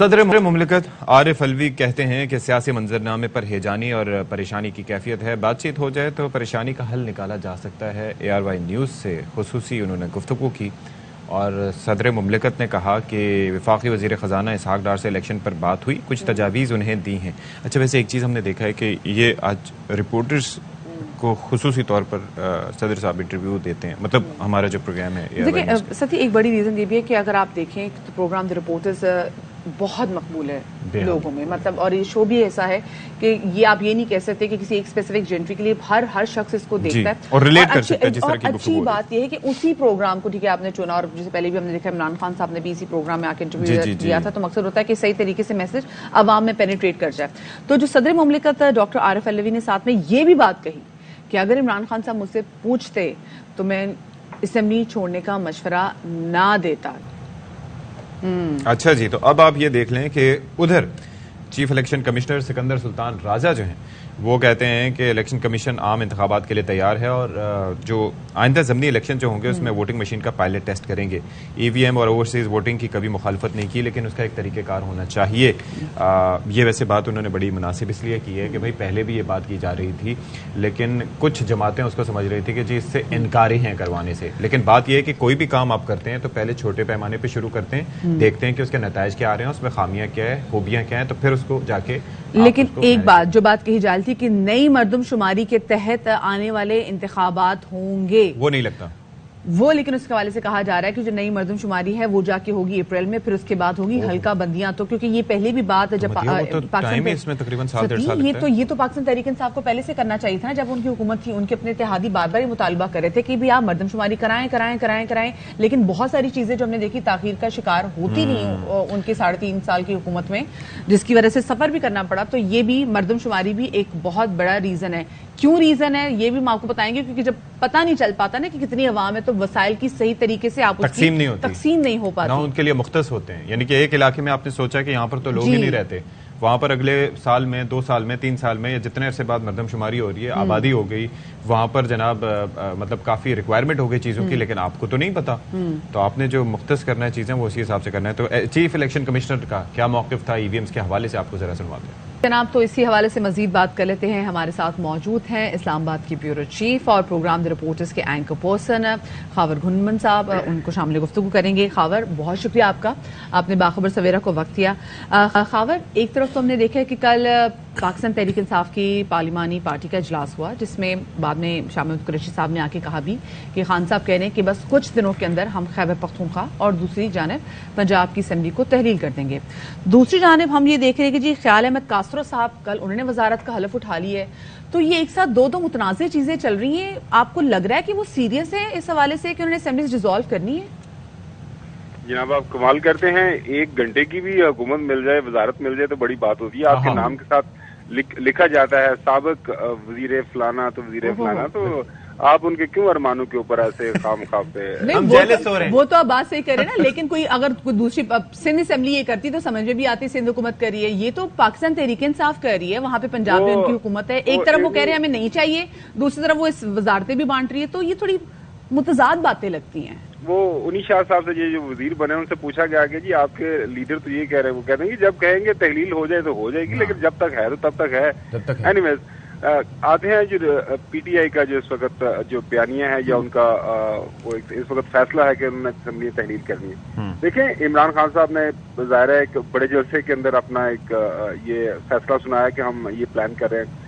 صدر مملکت عارف الوی کہتے ہیں کہ سیاسی منظرنامے پر ہیجانی اور پریشانی کی کیفیت ہے، بات چیت ہو جائے تو پریشانی کا حل نکالا جا سکتا ہے۔ ARY نیوز سے خصوصی انہوں نے گفتگو کی اور صدر مملکت نے کہا کہ وفاقی وزیر خزانہ اسحاق ڈار سے الیکشن پر بات ہوئی، کچھ تجاویز انہیں دی ہیں۔ اچھا، ویسے ایک چیز ہم نے دیکھا ہے کہ یہ آج رپورٹرز کو خصوصی طور پر صدر صاحب انٹرویو دیتے ہیں، مطلب ہمارا جو پروگرام ہے۔ دیکھیں ساتھی، ایک بڑی ریزن یہ بھی ہے کہ اگر آپ دیکھیں تو پروگرام دی رپورٹرز بہت مقبول ہے لوگوں میں، مطلب اور یہ شو بھی ایسا ہے کہ یہ آپ یہ نہیں کہہ سکتے کہ کسی ایک اسپیسیفک جنٹری کے لیے ہر شخص اس کو دیکھتا ہے اور ریلیٹ کر سکتا ہے جس طرح کی اچھی بات یہ ہے کہ اسی پروگرام کو ٹھیک ہے آپ نے چنا، اور جیسے پہلے بھی ہم نے دیکھا عمران خان صاحب نے بھی اسی پروگرام میں آ کے انٹرویو دیا تھا، تو مقصد ہوتا ہے کہ صحیح طریقے سے میسج عوام میں پینیٹریٹ کر جائے۔ تو جو صدر مملکت ڈاکٹر عارف الوی نے ساتھ میں یہ بھی بات کہی کہ اگر عمران خان صاحب مجھ سے پوچھتے تو میں اسمبلی چھوڑنے کا مشورہ نہ دیتا۔ اچھا جی، تو اب آپ یہ دیکھ لیں کہ ادھر چیف الیکشن کمشنر سکندر سلطان راجہ جو ہیں وہ کہتے ہیں کہ الیکشن کمیشن عام انتخابات کے لیے تیار ہے اور جو آئندہ ضمنی الیکشن جو ہوں گے اس میں ووٹنگ مشین کا پائلٹ ٹیسٹ کریں گے۔ EVM اور اوورسیز ووٹنگ کی کبھی مخالفت نہیں کی، لیکن اس کا ایک طریقہ کار ہونا چاہیے۔ یہ ویسے بات انہوں نے بڑی مناسب اس لیے کی ہے کہ بھائی پہلے بھی یہ بات کی جا رہی تھی، لیکن کچھ جماعتیں اس کو سمجھ رہی تھی کہ جی اس سے انکاری ہیں کروانے سے، لیکن بات یہ ہے کہ کوئی بھی کام آپ کرتے ہیں تو پہلے چھوٹے پیمانے پہ شروع کرتے ہیں، دیکھتے ہیں کہ اس کے نتائج کیا آ رہے ہیں، اس میں خامیاں کیا ہے، خوبیاں کیا ہیں، تو پھر اس کو جا کے۔ لیکن ایک بات جو بات کہی جا رہی تھی کہ نئی مردم شماری کے تحت آنے والے انتخابات ہوں گے، وہ نہیں لگتا وہ، لیکن اس کے حوالے سے کہا جا رہا ہے کہ جو نئی مردم شماری ہے وہ جا کے ہوگی اپریل میں، پھر اس کے بعد ہوگی حلقہ بندیاں، تو کیونکہ یہ پہلے بھی بات جب یہ تو پاکستان تحریک انصاف کو پہلے سے کرنا چاہیے تھا جب ان کی حکومت تھی، ان کے اپنے اتحادی بار بار یہ مطالبہ کر رہے تھے کہ بھی آپ مردم شماری کرائیں، لیکن بہت ساری چیزیں جو ہم نے دیکھی تاخیر کا شکار ہوتی نہیں ان کے 3.5 سال کی حکومت میں، جس کی وجہ سے سفر بھی کرنا پڑا۔ تو یہ بھی مردم شماری بھی ایک بہت بڑا ریزن ہے۔ کیوں ریزن ہے یہ بھی ہم آپ کو بتائیں گے، کیونکہ جب پتہ نہیں چل پاتا نا کہ کتنی عوام ہے تو وسائل کی صحیح طریقے سے آپ تقسیم نہیں ہو پاتی، نہ ان کے لیے مختص ہوتے ہیں۔ یعنی کہ ایک علاقے میں آپ نے سوچا کہ یہاں پر تو لوگ ہی نہیں رہتے، وہاں پر اگلے سال میں 2 سال میں 3 سال میں یا جتنے عرصے بعد مردم شماری ہو رہی ہے، آبادی ہو گئی وہاں پر جناب، مطلب کافی ریکوائرمنٹ ہو گئی چیزوں کی، لیکن آپ کو تو نہیں پتا، تو آپ نے جو مختص کرنا ہے چیزیں وہ اسی حساب سے کرنا ہے۔ تو چیف الیکشن کمشنر کا کیا موقف تھا EVMs کے حوالے سے، آپ کو ذرا سنواتے ہیں جناب۔ تو اسی حوالے سے مزید بات کر لیتے ہیں، ہمارے ساتھ موجود ہیں اسلام آباد کی بیورو چیف اور پروگرام دی رپورٹرز کے اینکر پرسن خاور گھنمن صاحب، ان کو شامل گفتگو کریں گے۔ خاور، بہت شکریہ آپ نے باخبر سویرا کو وقت دیا۔ خاور، ایک طرف تو ہم نے دیکھا کہ کل پاکستان تحریک انصاف کی پارلیمانی پارٹی کا اجلاس ہوا، جس میں بعد میں شاہ محمود قریشی صاحب نے آ کے کہا بھی کہ خان صاحب کہہ رہے ہیں کہ بس کچھ دنوں کے اندر ہم خیبر پختونخوا اور دوسری جانب پنجاب کی اسمبلی کو تحلیل کر دیں گے۔ دوسری جانب ہم یہ دیکھ رہے ہیں کہ جی خیال احمد کاسرو صاحب کل انہوں نے وزارت کا حلف اٹھا لی ہے، تو یہ ایک ساتھ دو متنازع چیزیں چل رہی ہیں۔ آپ کو لگ رہا ہے کہ وہ سیریس ہے اس حوالے سے کہ انہوں نے اسمبلی ڈیزالو کرنی ہے؟ جناب آپ کمال کرتے ہیں، 1 گھنٹے کی بھی حکومت مل جائے، وزارت مل جائے تو بڑی بات ہوتی ہے۔ آپ کے نام کے ساتھ لکھا جاتا ہے سابق وزیر فلانا تو وزیر فلانا، تو آپ ان کے کیوں ارمانوں کے اوپر ایسے خام خواب پہ؟ وہ تو آپ بات صحیح کر رہے ہیں نا، لیکن کوئی اگر کوئی دوسری سندھ اسمبلی یہ کرتی تو سمجھ میں بھی آتی سندھ حکومت کر رہی ہے، یہ تو پاکستان تحریک انصاف کر رہی ہے، وہاں پہ پنجاب میں ان کی حکومت ہے۔ ایک طرف وہ کہہ رہے ہیں ہمیں نہیں چاہیے، دوسری طرف وہ اس وزارتیں بھی بانٹ رہی ہے، تو یہ تھوڑی متضاد باتیں لگتی ہیں۔ وہ انہی شاہ صاحب سے جو وزیر بنے ان سے پوچھا گیا کہ جی آپ کے لیڈر تو یہ کہہ رہے ہیں، وہ کہتے ہیں کہ جب کہیں گے تحلیل ہو جائے تو ہو جائے گی، لیکن جب تک ہے تو تب تک ہے۔ اینی ویز آتے ہیں جو PTI کا جو اس وقت جو بیانیہ ہے یا ان کا وہ اس وقت فیصلہ ہے کہ انہوں نے اسمبلی تحلیل کرنی ہے۔ دیکھیں عمران خان صاحب نے ظاہر ہے ایک بڑے جلسے کے اندر اپنا ایک یہ فیصلہ سنایا کہ ہم یہ پلان کر رہے ہیں۔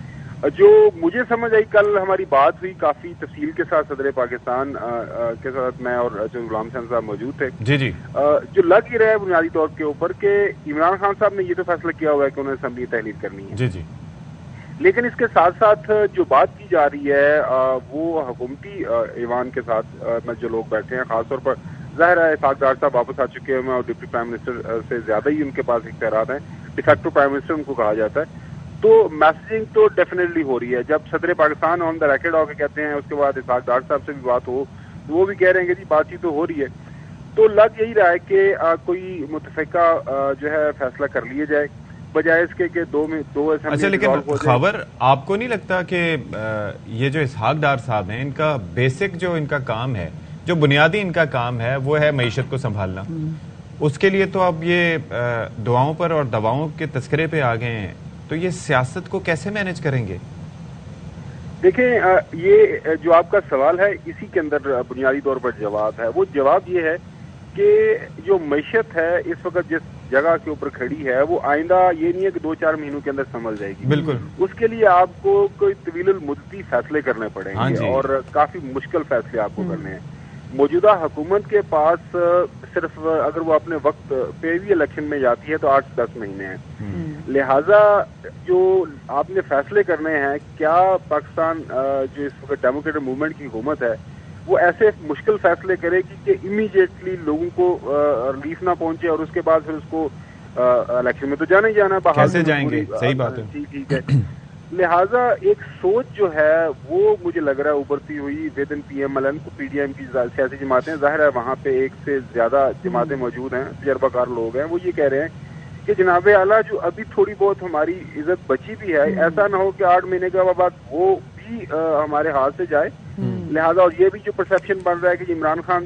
جو مجھے سمجھ آئی، کل ہماری بات ہوئی کافی تفصیل کے ساتھ صدر پاکستان کے ساتھ، میں اور جو غلام حسین صاحب موجود تھے، جی جو لگ ہی رہا ہے بنیادی طور کے اوپر کہ عمران خان صاحب نے یہ تو فیصلہ کیا ہوا ہے کہ انہوں نے اسمبلی تحلیل کرنی ہے، جی، لیکن اس کے ساتھ ساتھ جو بات کی جا رہی ہے وہ حکومتی ایوان کے ساتھ میں جو لوگ بیٹھے ہیں، خاص طور پر ظاہر ہے اسحاق ڈار صاحب واپس آ چکے ہیں اور ڈپٹی پرائم منسٹر سے زیادہ ہی ان کے پاس اختیارات ہیں، ڈی فیکٹو پرائم منسٹر ان کو کہا جاتا ہے، تو میسجنگ تو ڈیفینیٹلی ہو رہی ہے۔ جب صدر پاکستان آن دا ریکارڈ ہو کے کہتے ہیں، اس کے بعد اسحاق ڈار صاحب سے بھی بات ہو تو وہ بھی کہہ رہے ہیں کہ جی بات چیت تو ہو رہی ہے، تو لگ یہی رہا ہے کہ کوئی متفقہ جو ہے فیصلہ کر لیا جائے بجائے اس کے کہ دو اچھا، لیکن خاور آپ کو نہیں لگتا کہ یہ جو اسحاق ڈار صاحب ہیں، ان کا بیسک جو ان کا کام ہے، جو بنیادی ان کا کام ہے وہ ہے معیشت کو سنبھالنا، اس کے لیے تو اب یہ دعاؤں پر اور دواؤں کے تذکرے پہ آ گئے ہیں، تو یہ سیاست کو کیسے مینج کریں گے؟ دیکھیں یہ جو آپ کا سوال ہے اسی کے اندر بنیادی طور پر جواب ہے. وہ جواب یہ ہے کہ جو معیشت ہے اس وقت جس جگہ کے اوپر کھڑی ہے وہ آئندہ یہ نہیں ہے کہ 2-4 مہینوں کے اندر سنبھل جائے گی. بالکل. اس کے لیے آپ کو کوئی طویل المدتی فیصلے کرنے پڑیں گے اور کافی مشکل فیصلے آپ کو کرنے ہیں. موجودہ حکومت کے پاس صرف اگر وہ اپنے وقت پہ بھی الیکشن میں جاتی ہے تو 8 سے 10 مہینے ہیں. لہذا جو آپ نے فیصلے کرنے ہیں، کیا پاکستان جو اس وقت ڈیموکریٹک موومنٹ کی حکومت ہے وہ ایسے مشکل فیصلے کرے گی کہ امیڈیٹلی لوگوں کو ریلیف نہ پہنچے اور اس کے بعد پھر اس کو الیکشن میں تو جانا ہی جانا ہے. کیسے جائیں گے؟ صحیح بات ہے. ٹھیک ہے. لہٰذا ایک سوچ جو ہے وہ مجھے لگ رہا ہے ابھرتی ہوئی within P M L N P D M کی سیاسی جماعتیں، ظاہر ہے وہاں پہ 1 سے زیادہ جماعتیں موجود ہیں، تجربہ کار لوگ ہیں، وہ یہ کہہ رہے ہیں کہ جناب اعلیٰ جو ابھی تھوڑی بہت ہماری عزت بچی بھی ہے، ایسا نہ ہو کہ 8 مہینے کے بعد وہ بھی ہمارے ہاتھ سے جائے. لہذا اور یہ بھی جو پرسیپشن بن رہا ہے کہ عمران خان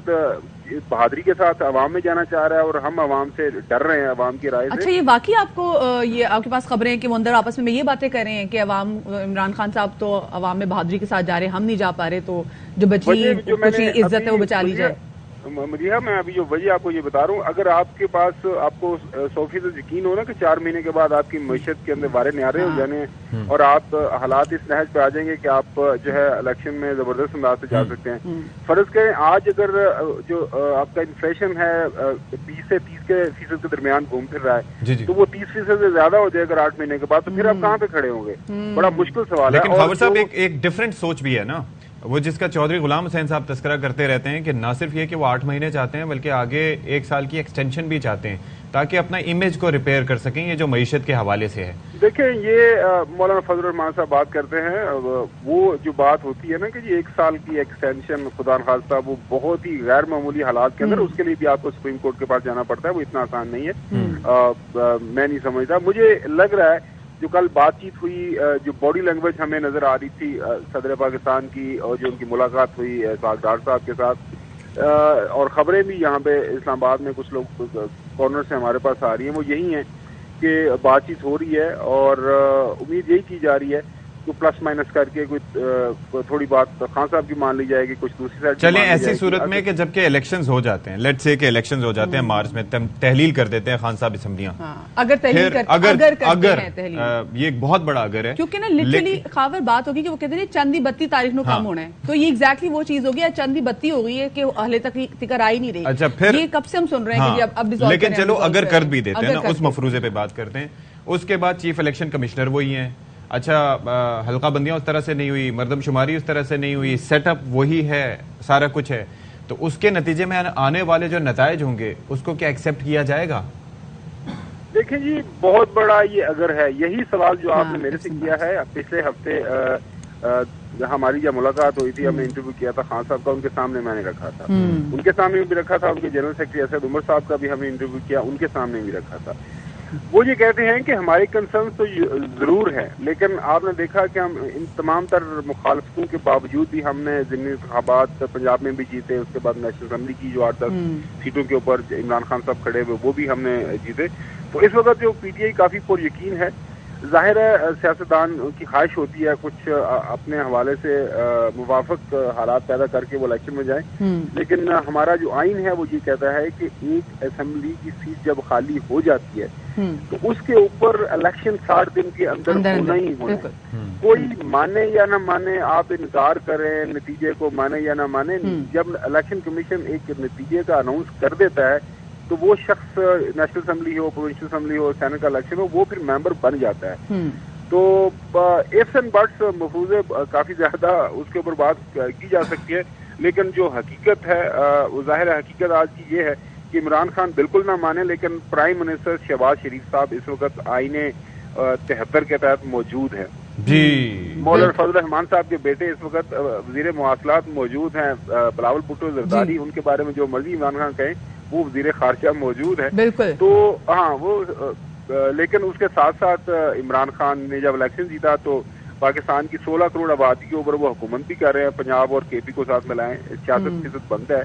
بہادری کے ساتھ عوام میں جانا چاہ رہا ہے اور ہم عوام سے ڈر رہے ہیں، عوام کی رائے سے. اچھا، یہ واقعی آپ کو یہ آپ کے پاس خبریں ہیں کہ وہ اندر آپس میں یہ باتیں کر رہے ہیں کہ عوام عمران خان صاحب تو عوام میں بہادری کے ساتھ جا رہے ہیں، ہم نہیں جا پا رہے، تو جو بچی کچھ عزت ہے وہ بچا لی جائے. مدیحہ میں ابھی جو وجہ آپ کو یہ بتا رہا ہوں، اگر آپ کے پاس آپ کو 100% یقین ہو نا کہ 4 مہینے کے بعد آپ کی معیشت کے اندر وارے نیارے ہو جانے ہیں اور آپ حالات اس نہج پہ آ جائیں گے کہ آپ جو ہے الیکشن میں زبردست انداز سے جا سکتے ہیں. فرض کریں آج اگر جو آپ کا انفلیشن ہے 20 سے 30% کے درمیان گھوم پھر رہا ہے تو وہ 30% سے زیادہ ہو جائے اگر 8 مہینے کے بعد، تو پھر آپ کہاں پہ کھڑے ہوں گے؟ بڑا مشکل سوال ہے. لیکن خاور صاحب ایک ڈفرینٹ سوچ بھی ہے نا، وہ جس کا چودھری غلام حسین صاحب تذکرہ کرتے رہتے ہیں کہ نہ صرف یہ کہ وہ 8 مہینے چاہتے ہیں بلکہ آگے 1 سال کی ایکسٹینشن بھی چاہتے ہیں تاکہ اپنا امیج کو ریپیئر کر سکیں، یہ جو معیشت کے حوالے سے ہے. دیکھیں یہ مولانا فضل الرحمان صاحب بات کرتے ہیں، وہ جو بات ہوتی ہے نا کہ 1 سال کی ایکسٹینشن خدا نخواستہ وہ بہت ہی غیر معمولی حالات کے اندر، اس کے لیے بھی آپ کو سپریم کورٹ کے پاس جانا پڑتا ہے، وہ اتنا آسان نہیں ہے. میں نہیں سمجھتا، مجھے لگ رہا ہے جو کل بات چیت ہوئی، جو باڈی لینگویج ہمیں نظر آ رہی تھی صدر پاکستان کی اور جو ان کی ملاقات ہوئی اسحاق ڈار صاحب کے ساتھ، اور خبریں بھی یہاں پہ اسلام آباد میں کچھ لوگ کارنر سے ہمارے پاس آ رہی ہیں، وہ یہی ہیں کہ بات چیت ہو رہی ہے اور امید یہی کی جا رہی ہے کہ پلس مائنس کر کے کوئی تھوڑی بات خان صاحب کی مان لی جائے گی، کچھ دوسری سائڈ. چلیں ایسی صورت میں کہ جب کہ الیکشنز ہو جاتے ہیں، لیٹ سے کہ الیکشنز ہو جاتے ہیں مارچ میں، تحلیل کر دیتے ہیں خان صاحب اسمبلیاں، اگر یہ ایک بہت بڑا اگر ہے، کیونکہ نا لٹرلی خاور بات ہوگی کہ وہ کہتے ہیں چندی بتی تاریخ نو کم ہونا ہے، تو یہ ایگزیکٹلی وہ چیز ہوگی، چندی بتی ہو گئی ہے کہ اہل تک آئی نہیں رہی. اچھا پھر یہ کب سے ہم سن رہے ہیں کہ اب لیکن چلو اگر کر بھی دیتے ہیں نا، اس مفروضے پہ بات کرتے ہیں. اس کے بعد چیف الیکشن کمشنر وہی ہیں. اچھا حلقہ بندیاں اس طرح سے نہیں ہوئی، مردم شماری اس طرح سے نہیں ہوئی، سیٹ اپ وہی ہے، سارا کچھ ہے، تو اس کے نتیجے میں آنے والے جو نتائج ہوں گے اس کو کیا ایکسیپٹ کیا جائے گا؟ دیکھیں جی بہت بڑا یہ اگر ہے، یہی سوال جو آپ نے میرے سے کیا ہے. پچھلے ہفتے ہماری جب ملاقات ہوئی تھی، ہم نے انٹرویو کیا تھا خان صاحب کا، ان کے سامنے میں نے رکھا تھا، ان کے سامنے بھی رکھا تھا، ان کے جنرل سیکرٹری اسد عمر صاحب کا بھی ہم نے انٹرویو کیا، ان کے سامنے بھی رکھا تھا. وہ یہ کہتے ہیں کہ ہماری کنسرن تو ضرور ہے، لیکن آپ نے دیکھا کہ ہم ان تمام تر مخالفتوں کے باوجود بھی ہم نے ضمنی انتخابات پنجاب میں بھی جیتے، اس کے بعد نیشنل اسمبلی کی جو 8-10 سیٹوں کے اوپر عمران خان صاحب کھڑے ہوئے وہ بھی ہم نے جیتے. تو اس وقت جو پی ٹی آئی کافی پر یقین ہے. ظاہر ہے سیاستدان کی خواہش ہوتی ہے کچھ اپنے حوالے سے موافق حالات پیدا کر کے وہ الیکشن میں جائیں، لیکن ہمارا جو آئین ہے وہ یہ کہتا ہے کہ ایک اسمبلی کی سیٹ جب خالی ہو جاتی ہے تو اس کے اوپر الیکشن 60 دن کے اندر ہونا ہی ہونا. کوئی مانے یا نہ مانے، آپ انکار کریں نتیجے کو، مانے یا نہ مانے، جب الیکشن کمیشن ایک نتیجے کا اناؤنس کر دیتا ہے تو وہ شخص نیشنل اسمبلی ہو، پروونشل اسمبلی ہو، سینٹ کا الیکشن ہو، وہ پھر ممبر بن جاتا ہے. تو ایفس اینڈ بٹس مفروضے کافی زیادہ اس کے اوپر بات کی جا سکتی ہے، لیکن جو حقیقت ہے وہ ظاہر حقیقت آج کی یہ ہے کہ عمران خان بالکل نہ مانے، لیکن پرائم منسٹر شہباز شریف صاحب اس وقت آئین 73 کے تحت موجود ہیں. جی مولانا فضل الرحمان صاحب کے بیٹے اس وقت وزیر مواصلات موجود ہیں، بلاول بھٹو زرداری، ان کے بارے میں جو مرضی عمران خان کہیں، وہ وزیر خارجہ موجود ہے. بالکل. تو ہاں وہ لیکن اس کے ساتھ ساتھ عمران خان نے جب الیکشن جیتا تو پاکستان کی 16 کروڑ آبادی کے اوپر وہ حکومت بھی کر رہے ہیں، پنجاب اور کے پی کو ساتھ ملائیں 66% بنتا ہے.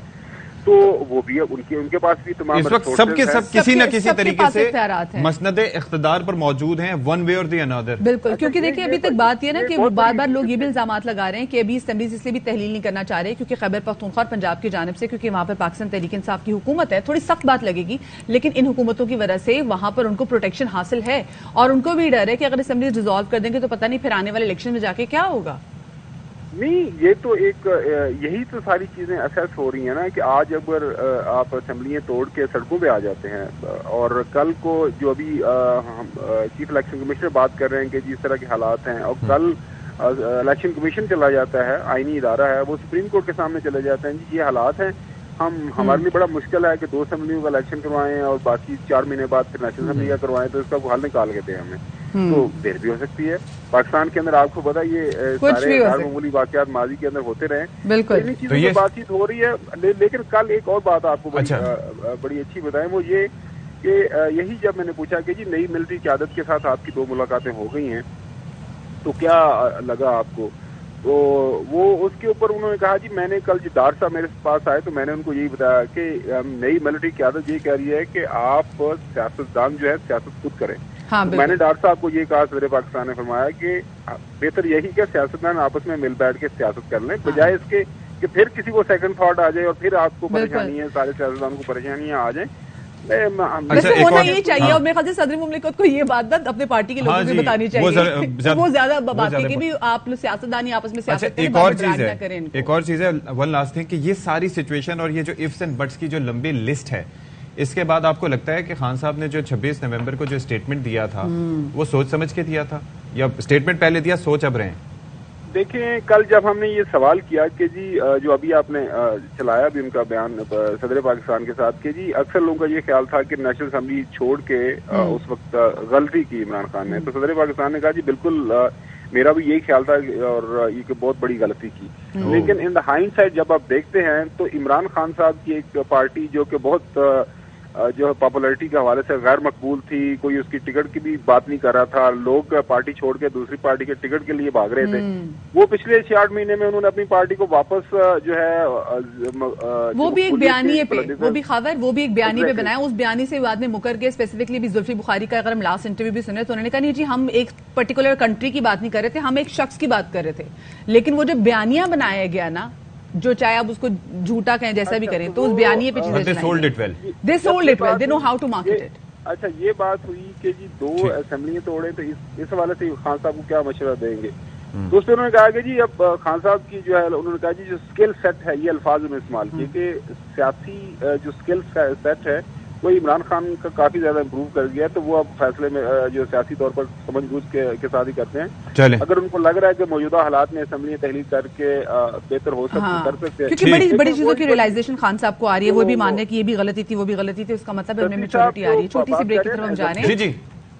تو وہ بھی ان کے پاس بھی تمام اس وقت سب کے سب کسی نہ کسی طریقے سے اختیارات ہیں، مسند اقتدار پر موجود ہیں، ون وے اور دی انادر. بالکل. کیونکہ دیکھیں ابھی تک بات یہ نا کہ بار بار لوگ یہ بھی الزامات لگا رہے ہیں کہ ابھی اسمبلیز اس لیے بھی تحلیل نہیں کرنا چاہ رہے کیونکہ خیبر پختونخوا اور پنجاب کی جانب سے، کیونکہ وہاں پر پاکستان تحریک انصاف کی حکومت ہے، تھوڑی سخت بات لگے گی، لیکن ان حکومتوں کی وجہ سے وہاں پر ان کو پروٹیکشن حاصل ہے اور ان کو بھی ڈر ہے کہ اگر اسمبلیز ڈیزالو کر دیں گے تو پتہ نہیں پھر آنے والے الیکشن میں جا کے کیا ہوگا. نہیں، یہ تو یہی تو ساری چیزیں اسیس ہو رہی ہیں نا کہ آج اگر آپ اسمبلیاں توڑ کے سڑکوں پہ آ جاتے ہیں اور کل کو جو ابھی چیف الیکشن کمشنر بات کر رہے ہیں کہ جس طرح کے حالات ہیں، اور کل الیکشن کمیشن چلا جاتا ہے، آئینی ادارہ ہے، وہ سپریم کورٹ کے سامنے چلے جاتے ہیں جی یہ حالات ہیں، ہمارے لیے بڑا مشکل ہے کہ 2 اسمبلیوں کا الیکشن کروائیں اور باقی 4 مہینے بعد پھر نیشنل اسمبلی کا کروائیں، تو اس کا حل نکال کے دیں ہمیں. تو دیر بھی ہو سکتی ہے. پاکستان کے اندر آپ کو پتا یہ سارے غیر معمولی واقعات ماضی کے اندر ہوتے رہے، بالکل انہیں چیزوں کی بات چیت ہو رہی ہے. لیکن کل ایک اور بات آپ کو بڑی اچھی بتائیں، وہ یہ کہ یہی جب میں نے پوچھا کہ جی نئی ملٹری قیادت کے ساتھ آپ کی 2 ملاقاتیں ہو گئی ہیں تو کیا لگا آپ کو، تو وہ اس کے اوپر انہوں نے کہا جی میں نے کل ڈار صاحب میرے پاس آئے تو میں نے ان کو یہی بتایا کہ نئی ملٹری قیادت یہ کہہ رہی ہے کہ آپ سیاستدان جو ہے سیاست خود کریں. میں نے ڈار صاحب کو یہ کہا، صدر پاکستان نے فرمایا کہ بہتر یہی کہ سیاستدان آپس میں مل بیٹھ کے سیاست کر لیں، بجائے اس کے کہ پھر کسی کو سیکنڈ تھاٹ آ جائے اور پھر آپ کو پریشانی ہے، سارے سیاستدانوں کو پریشانیاں آ جائیں. ہونا یہ چاہیے اور میرے خیال سے صدر مملکت کو یہ بات اپنے پارٹی کے لوگوں کو بتانی چاہیے، وہ زیادہ بات ہے کہ بھی آپ سیاستدانی آپس میں سیاست کریں. ایک اور چیز ہے ون لاسٹ تھنگ کہ یہ ساری سچویشن اور یہ جو ifs اینڈ بٹس کی جو لمبی لسٹ ہے، اس کے بعد آپ کو لگتا ہے کہ خان صاحب نے جو 26 نومبر کو جو اسٹیٹمنٹ دیا تھا وہ سوچ سمجھ کے دیا تھا یا اسٹیٹمنٹ پہلے دیا سوچ اب رہے ہیں؟ دیکھیں کل جب ہم نے یہ سوال کیا کہ جی جو ابھی آپ نے چلایا بھی ان کا بیان صدر پاکستان کے ساتھ کہ جی اکثر لوگوں کا یہ خیال تھا کہ نیشنل اسمبلی چھوڑ کے اس وقت غلطی کی عمران خان نے، تو صدر پاکستان نے کہا جی بالکل میرا بھی یہی خیال تھا اور یہ بہت بڑی غلطی کی. لیکن ان دا ہائنڈ سائڈ جب آپ دیکھتے ہیں تو عمران خان صاحب کی ایک پارٹی جو کہ بہت جو پاپولرٹی کے حوالے سے غیر مقبول تھی، کوئی اس کی ٹکٹ کی بھی بات نہیں کر رہا تھا، لوگ پارٹی چھوڑ کے دوسری پارٹی کے ٹکٹ کے لیے بھاگ رہے تھے، وہ پچھلے 6-8 مہینے میں انہوں نے اپنی پارٹی کو واپس جو ہے وہ بھی ایک بیانیے پہ وہ بھی ایک بیانیے پہ بنایا. اس بیانی سے بعد میں مکر کے اسپیسیفکلی بھی زلفی بخاری کا اگر ہم لاسٹ انٹرویو بھی سنے تو انہوں نے کہا نہیں جی ہم ایک پرٹیکولر کنٹری کی بات نہیں کر رہے تھے، ہم ایک شخص کی بات کر رہے تھے. لیکن وہ جو بیانیہ بنایا گیا نا، جو چاہے آپ اس کو جھوٹا کہیں جیسا بھی کریں، تو اس بیانیے پہ چیزیں they sold it well. They sold it well. They know how to market it. اچھا یہ بات ہوئی کہ جی 2 اسمبلیاں توڑے تو اس حوالے سے خان صاحب کو کیا مشورہ دیں گے؟ تو اس پہ انہوں نے کہا کہ جی اب خان صاحب کی جو ہے انہوں نے کہا جی جو اسکل سیٹ ہے، یہ الفاظ انہوں نے استعمال کیے کہ سیاسی جو اسکل سیٹ ہے وہ عمران خان کا کافی زیادہ امپروو کر گیا، تو وہ اب فیصلے میں جو سیاسی طور پر سمجھ بوجھ کے ساتھ ہی کرتے ہیں. اگر ان کو لگ رہا ہے کہ موجودہ حالات میں اسمبلی تحلیل کر کے بہتر ہو سکتے ہیں، کیونکہ بڑی چیزوں کی ریئلائزیشن خان صاحب کو آ رہی ہے، وہ بھی مان رہے کہ یہ بھی غلطی تھی وہ بھی غلطی تھی، اس کا مطلب ہے ان میں میچورٹی آ رہی ہے. چھوٹی سی بریک کی طرف ہم جا رہے ہیں.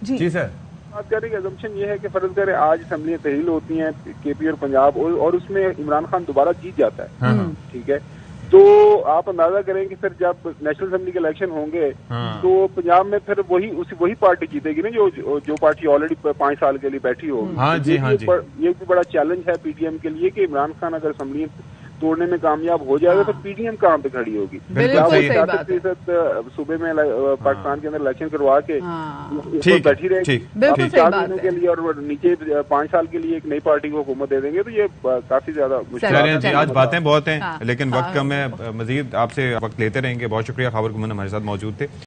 جی سر بات کرنے کی ازمپشن یہ ہے کہ فرض کریں آج اسمبلیاں تحلیل ہوتی ہیں کے پی اور پنجاب اور اس میں عمران خان دوبارہ جیت جاتا ہے، ٹھیک ہے، تو آپ اندازہ کریں کہ پھر جب نیشنل اسمبلی کے الیکشن ہوں گے تو پنجاب میں پھر وہی پارٹی جیتے گی نا جو پارٹی آلریڈی 5 سال کے لیے بیٹھی ہوگی. یہ بھی بڑا چیلنج ہے پی ٹی ایم کے لیے کہ عمران خان اگر اسمبلی توڑنے میں کامیاب ہو جائے گا تو پی ٹی ایم کہاں پہ کھڑی ہوگی؟ 60% صوبے میں پاکستان کے اندر الیکشن کروا کے بیٹھی رہے گی 4 مہینوں کے لیے اور نیچے 5 سال کے لیے ایک نئی پارٹی کو حکومت دے دیں گے، تو یہ کافی زیادہ مشکل ہے. آج باتیں بہت ہیں لیکن وقت کم ہے، مزید آپ سے وقت لیتے رہیں گے. بہت شکریہ، خاور گھمن ہمارے ساتھ موجود تھے.